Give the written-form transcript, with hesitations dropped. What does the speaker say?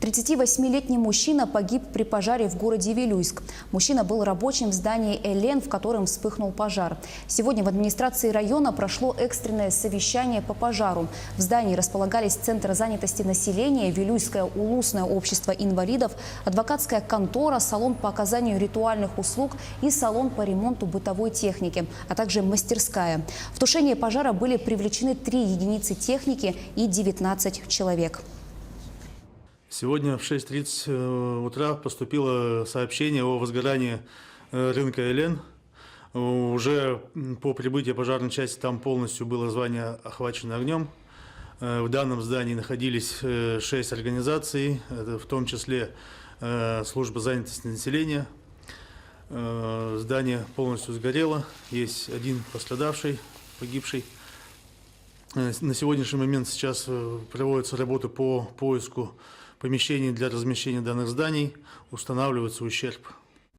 38-летний мужчина погиб при пожаре в городе Вилюйск. Мужчина был рабочим в здании «Элен», в котором вспыхнул пожар. Сегодня в администрации района прошло экстренное совещание по пожару. В здании располагались Центр занятости населения, Вилюйское улусное общество инвалидов, адвокатская контора, салон по оказанию ритуальных услуг и салон по ремонту бытовой техники, а также мастерская. В тушение пожара были привлечены 3 единицы техники и 19 человек. Сегодня в 6:30 утра поступило сообщение о возгорании рынка Элен. Уже по прибытии пожарной части там полностью было здание охвачено огнем. В данном здании находились 6 организаций, в том числе служба занятости населения. Здание полностью сгорело, есть один пострадавший, погибший. На сегодняшний момент сейчас проводятся работы по поиску помещений для размещения данных зданий, устанавливается ущерб.